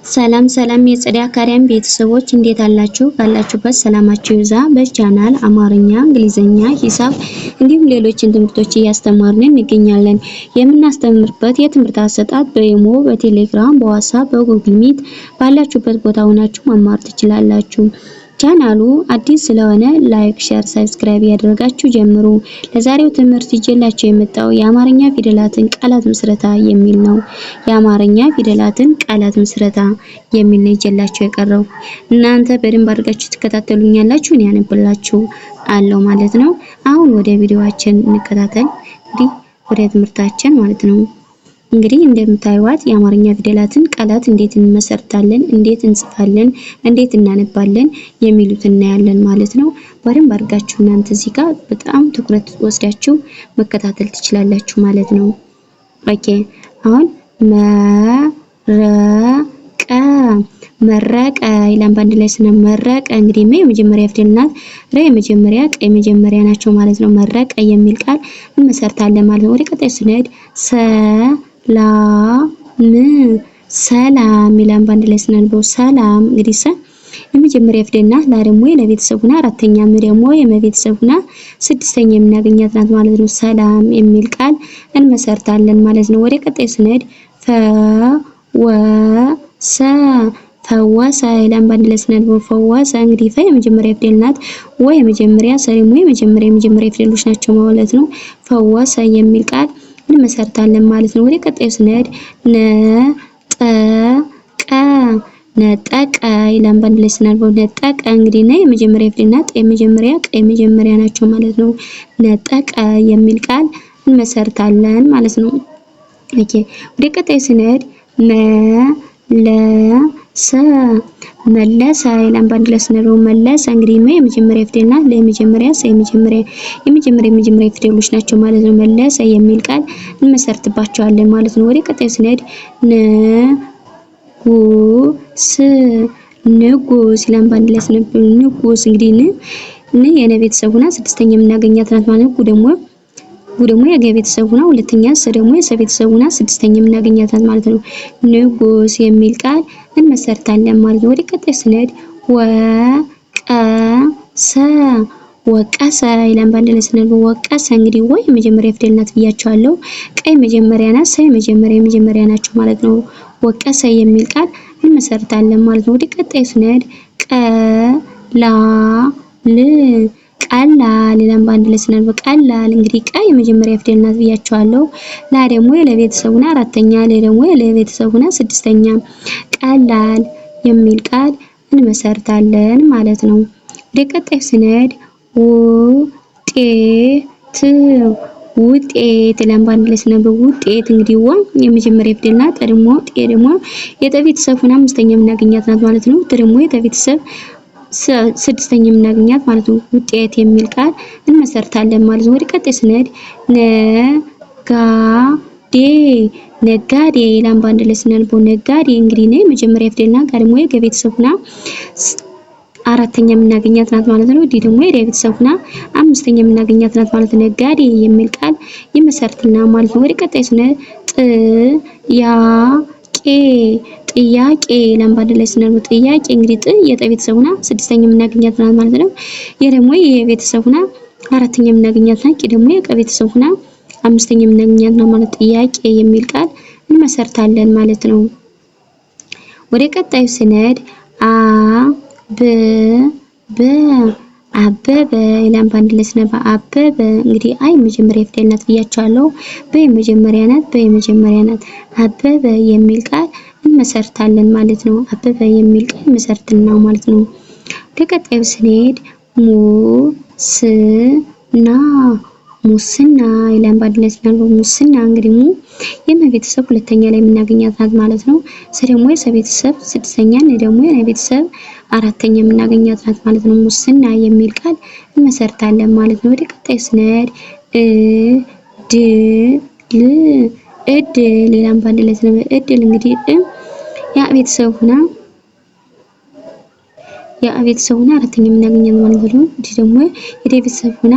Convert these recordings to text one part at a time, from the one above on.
ሰላም ሰላም የጸዳ አካዳሚ ቤተሰቦች እንዴት አላችሁ? ካላችሁበት ሰላማችሁ ይብዛ። በቻናል አማርኛ፣ እንግሊዘኛ፣ ሂሳብ እንዲሁም ሌሎችን ትምህርቶች እያስተማርን እንገኛለን። የምናስተምርበት የትምህርት አሰጣጥ በኢሞ፣ በቴሌግራም፣ በዋትስአፕ፣ በጉግል ሚት ባላችሁበት ቦታ ሆናችሁ መማር ትችላላችሁ። ቻናሉ አዲስ ስለሆነ ላይክ፣ ሼር፣ ሰብስክራይብ ያደረጋችሁ ጀምሩ። ለዛሬው ትምህርት ይዤላችሁ የመጣው የአማርኛ ፊደላትን ቃላት ምስረታ የሚል ነው። የአማርኛ ፊደላትን ቃላት ምስረታ የሚል ነው ይዤላችሁ የቀረው። እናንተ በደንብ አድርጋችሁ ትከታተሉኛላችሁ፣ እኔ ያነብላችሁ አለው ማለት ነው። አሁን ወደ ቪዲዮአችን እንከታተል። እንግዲህ ወደ ትምህርታችን ማለት ነው። እንግዲህ እንደምታዩት የአማርኛ ፊደላትን ቃላት እንዴት እንመሰርታለን፣ እንዴት እንጽፋለን፣ እንዴት እናነባለን የሚሉት እናያለን ማለት ነው። በደንብ አድርጋችሁ እናንተ እዚህ ጋር በጣም ትኩረት ወስዳችሁ መከታተል ትችላላችሁ ማለት ነው። ኦኬ አሁን መረቀ ይላል በአንድ ላይ ስንመረቀ እንግዲህ የመጀመሪያ ፊደል ናት። ረ የመጀመሪያ ቀ የመጀመሪያ ናቸው ማለት ነው። መረቀ የሚል ቃል እንመሰርታለን ማለት ነው። ወደ ቀጣይ ስንሄድ ሰላም ይላል በአንድ ላይ ስናነበው ሰላም እንግዲህ የመጀመሪያ ፊደል ናት። ላ ደግሞ የለቤተሰቡና አራተኛ ም ደግሞ የመቤተሰቡና ስድስተኛ የምናገኛት ናት ማለት ነው። ሰላም የሚል ቃል እንመሰርታለን ማለት ነው። ወደ ቀጣይ ስንሄድ ፈወሰ ይላል በአንድ ላይ ስናነበው ፈወሰ እንግዲህ የመጀመሪያ ፊደል ናት። ወይ የመጀመሪያ ሰ ደግሞ የመጀመሪያ ፊደሎች ናቸው ማለት ነው። ፈወሰ የሚል ቃል እንመሰርታለን ማለት ነው። ወደ ቀጣዩ ስንሄድ ነጠቀ ይላል በአንድ ላይ ስናነበው ነጠቀ እንግዲህ ነው የመጀመሪያ ፊደል ናት። የመጀመሪያ ቀ የመጀመሪያ ናቸው ማለት ነው። ነጠቀ የሚል ቃል እንመሰርታለን ማለት ነው። ኦኬ ወደ ቀጣዩ ስንሄድ መለሰ ይላል በአንድ ላይ ስናነበው መለሰ እንግዲህ የመጀመሪያ ፊደል ናት። ለየመጀመሪያ ሰ የመጀመሪያ ፊደሎች ናቸው ማለት ነው። መለሰ የሚል ቃል እንመሰርትባቸዋለን ማለት ነው። ወደ ቀጣዩ ስንሄድ ንጉስ ይላል በአንድ ላይ ስናነበው ንጉስ እንግዲህ የነ ቤተሰብ ሆና ስድስተኛ የምናገኛት ናት ማለት ነው። ደግሞ የገ ቤተሰብ ሆና ሁለተኛ ሰ ደግሞ የሰ ቤተሰብ ሆና ስድስተኛ የምናገኛት ናት ማለት ነው። ንጉስ የሚል ቃል እንመሰርታለን ማለት ነው። ወደ ቀጣይ ስንሄድ ወቀሰ ይላል በአንድ ላይ ስናነበው ወቀሰ እንግዲህ ወይ የመጀመሪያ ፊደል ናት ብያቸዋለሁ። ቀይ መጀመሪያ ናት። ሰ የመጀመሪያ ናቸው ማለት ነው። ወቀሰ የሚል ቃል እንመሰርታለን ማለት ነው። ወደ ቀጣይ ስንሄድ ቀላል ይላል በአንድ ላይ ስናነበው ቀላል እንግዲህ ቀ የመጀመሪያ ፊደል ናት ብያቸዋለሁ። ላ ደግሞ የለቤተሰቡና አራተኛ ለ ደግሞ የለቤተሰቡና ስድስተኛ ቀላል የሚል ቃል እንመሰርታለን ማለት ነው። ወደ ቀጣይ ስንሄድ ውጤት ይላል በአንድ ላይ ስናነበው ውጤት እንግዲህ ዋ የመጀመሪያ ፊደል ናት። ደግሞ ጤ ደግሞ የጠቤተሰብ ሆና አምስተኛ የምናገኛት ናት ማለት ነው። ደግሞ የጠቤተሰብ ስድስተኛ የምናገኛት ማለት ነው። ውጤት የሚል ቃል እንመሰርታለን ማለት ነው። ወደ ቀጣይ ስንሄድ ነጋዴ ይላል በአንድ ላይ ስናነበው ነጋዴ እንግዲህ ነው የመጀመሪያ ፊደል ናት። ደግሞ የገ ቤተሰብ ሆና አራተኛ የምናገኛት ናት ማለት ነው። ዲ ደግሞ የደ ቤተሰብ ሆና አምስተኛ የምናገኛት ናት ማለት ነው። ነጋዴ የሚል ቃል ይመሰርትና ማለት ነው። ወደ ቀጣይ ስንሄድ ጥያቄ ይላል በአንድ ላይ ስናነበው ጥያቄ እንግዲህ የጠ ቤተሰብ ሆና ስድስተኛ የምናገኛት ናት ማለት ነው። ደግሞ የቤተሰብ ሆና አራተኛ የምናገኛት ናት። ደግሞ የቀ ቤተሰብ ሆና አምስተኛ የምናገኛት ነው ማለት ጥያቄ የሚል ቃል እንመሰርታለን ማለት ነው። ወደ ቀጣዩ ስንሄድ አበበ ይላል በአንድ ላይ ስናነበው አበበ እንግዲህ አይ የመጀመሪያ ፊደል ናት ብያቸዋለሁ። በየመጀመሪያ ናት። አበበ የሚል ቃል እንመሰርታለን ማለት ነው። አበበ የሚል ቃል መሰርትና ማለት ነው። ወደ ቀጣዩ ስንሄድ ሙስና ይላል በአንድ ላይ ስናነበው ሙስና እንግዲህ የመቤተሰብ ሁለተኛ ላይ የምናገኛት ናት ማለት ነው። ደግሞ የሰቤተሰብ ስድስተኛ ደግሞ የቤተሰብ አራተኛ የምናገኛት ናት ማለት ነው። ሙስና የሚል ቃል እንመሰርታለን ማለት ነው። ወደ ቀጣይ ስንሄድ እድል ይላል በአንድ ላይ ስናነበው እድል እንግዲህ የቤተሰብ ሆና አራተኛ የምናገኛት ማለት ነው። ደግሞ የቤተሰብ ሆና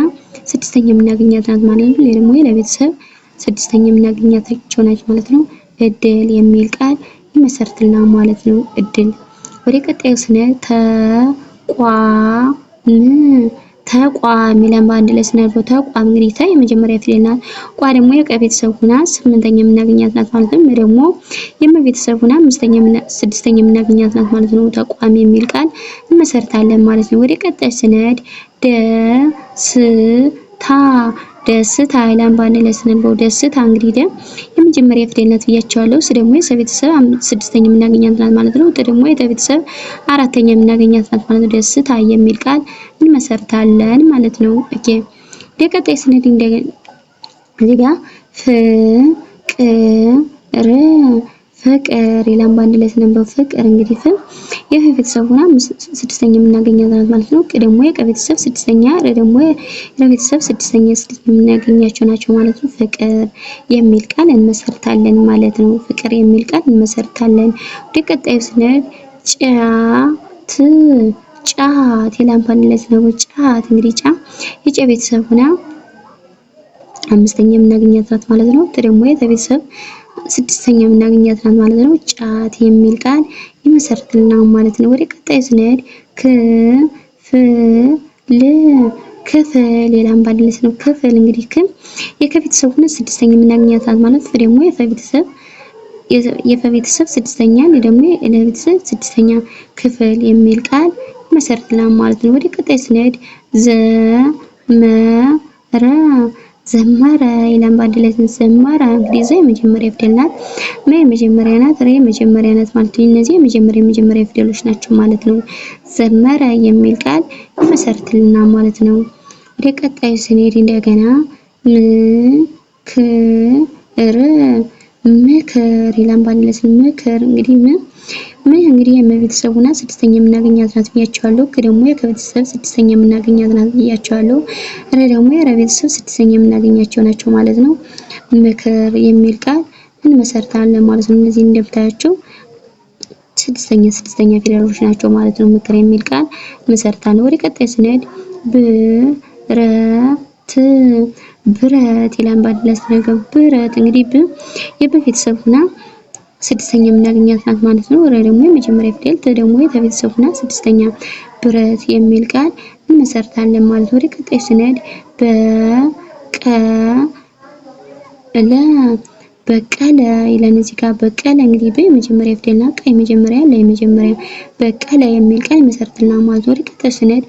ስድስተኛ የምናገኛት ናት ማለት ነው። ደግሞ የቤተሰብ ስድስተኛ የምናገኛታቸው ናቸው ማለት ነው። እድል የሚል ቃል ይመሰርትልናል ማለት ነው። እድል ወደ ቀጣዩ ስንሄድ ተቋም ይላል በአንድ ላይ ስናነበው ተቋም እንግዲህ ተ የመጀመሪያ ፊደል ናት። ቋ ደግሞ የቀ ቤተሰብ ሆና ስምንተኛ የምናገኛት ናት ማለት ነው። ደግሞ የመ ቤተሰብ ሆና ስድስተኛ የምናገኛት ናት ማለት ነው። ተቋም የሚል ቃል እንመሰርታለን ማለት ነው። ወደ ቀጣይ ስንሄድ ደስታ ይላል በአንድ ላይ ስናነበው ደስታ እንግዲህ የመጀመሪያ ፊደል ናት ብያቸዋለሁ። ስ ደግሞ የሰ ቤተሰብ ስድስተኛ የምናገኛት ናት ማለት ነው። ተ ደግሞ የተ ቤተሰብ አራተኛ የምናገኛት ናት ማለት ነው። ደስታ የሚል ቃል እንመሰርታለን ማለት ነው። ኦኬ ለቀጣይ ስንሄድ እንደገና እዚህ ጋር ፍቅር ይላል በአንድ ላይ ስናነበው ፍቅር እንግዲህ የፈ ቤተሰብ ሆና ስድስተኛ የምናገኛት ናት ማለት ነው። ቅ ደግሞ የቀ ቤተሰብ ስድስተኛ፣ ረ ደግሞ የረ ቤተሰብ ስድስተኛ የምናገኛቸው ናቸው ማለት ነው። ፍቅር የሚል ቃል እንመሰርታለን ማለት ነው። ፍቅር የሚል ቃል እንመሰርታለን። ወደ ቀጣዩ ስንሄድ ጫት ይላል በአንድ ላይ ስናነበው ጫት እንግዲህ ጫ የጨ ቤተሰብ ሆና አምስተኛ የምናገኛት ናት ማለት ነው። ተ ደግሞ የተ ቤተሰብ ስድስተኛ የምናገኛት ናት ማለት ነው። ጫት የሚል ቃል ይመሰርትልናል ማለት ነው። ወደ ቀጣይ ስንሄድ ክፍል ይላል በአንድ ላይ ስናነበው ክፍል እንግዲህ የከ ቤተሰብ ሆነ ስድስተኛ የምናገኛት ናት ማለት ነው። ደግሞ የፈ ቤተሰብ ስድስተኛ ደግሞ የለ ቤተሰብ ስድስተኛ ክፍል የሚል ቃል ይመሰርትልናል ማለት ነው። ወደ ቀጣይ ስንሄድ ዘመረ ይላል በአንድ ላይ ዘመረ እንግዲህ ዘ የመጀመሪያ ፊደል ናት። መ የመጀመሪያ ናት። ረ የመጀመሪያ ናት ማለት ነው። እነዚህ የመጀመሪያ ፊደሎች ናቸው ማለት ነው። ዘመረ የሚል ቃል ይመሰርትልናል ማለት ነው። ወደ ቀጣዩ ስንሄድ እንደገና ምክር ይላል በአንድ ላይ ምክር እንግዲህ እንግዲህ የመ ቤተሰብ ሆና ስድስተኛ የምናገኛት ናት ብያቸዋለሁ። ከ ደግሞ የከ ቤተሰብ ስድስተኛ የምናገኛት ናት ብያቸዋለሁ። ረ ደግሞ የረ ቤተሰብ ስድስተኛ የምናገኛቸው ናቸው ማለት ነው። ምክር የሚል ቃል እንመሰርታለን ማለት ነው። እነዚህ እንደምታያቸው ስድስተኛ ፊደሎች ናቸው ማለት ነው። ምክር የሚል ቃል እንመሰርታለን። ወደ ቀጣይ ስንሄድ ብረት ይላል በአንድ ላይ ስናነበው ብረት እንግዲህ የበ ቤተሰብ ሆና ስድስተኛ የምናገኛት ናት ማለት ነው። ረ ደግሞ የመጀመሪያ ፊደል፣ ተ ደግሞ የተ ቤተሰብ ሆና ስድስተኛ ብረት የሚል ቃል እንመሰርታለን ማለት ነው። ወደ ቀጣይ ስንሄድ በቀለ ይላል እዚህ ጋር በቀለ እንግዲህ በመጀመሪያ ፊደልና ቀ የመጀመሪያ ላይ የመጀመሪያ በቀለ የሚል ቃል ይመሰርትልናል ማለት ነው። ወደ ቀጣይ ስንሄድ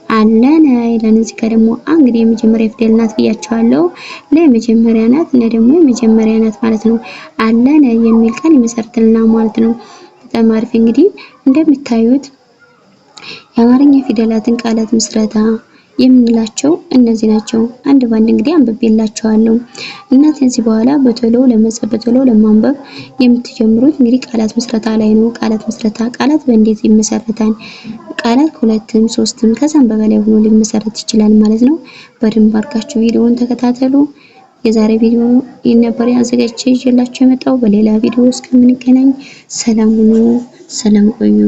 አለነ ይላል እዚህ ጋር ደግሞ እንግዲህ የመጀመሪያ ፊደል ናት ብያቸዋለሁ። ለመጀመሪያ ናት እና ደግሞ የመጀመሪያ ናት ማለት ነው። አለነ የሚል ቃል ይመሰርትልናል ማለት ነው። በጣም አሪፍ እንግዲህ እንደምታዩት የአማርኛ ፊደላትን ቃላት ምስረታ የምንላቸው እነዚህ ናቸው። አንድ ባንድ እንግዲህ አንብቤላችኋለሁ እና ከዚህ በኋላ በቶሎ ለመጻፍ በቶሎ ለማንበብ የምትጀምሩት እንግዲህ ቃላት ምስረታ ላይ ነው። ቃላት ምስረታ ቃላት በእንዴት ይመሰረታል? ቃላት ከሁለትም ሶስትም ከዛም በላይ ሆኖ ሊመሰረት ይችላል ማለት ነው። በደንብ አድርጋችሁ ቪዲዮውን ተከታተሉ። የዛሬ ቪዲዮ ነበር ያዘጋጅቼ ይዤላችሁ የመጣው። በሌላ ቪዲዮ እስከምንገናኝ ሰላም ሁኑ፣ ሰላም ቆዩ።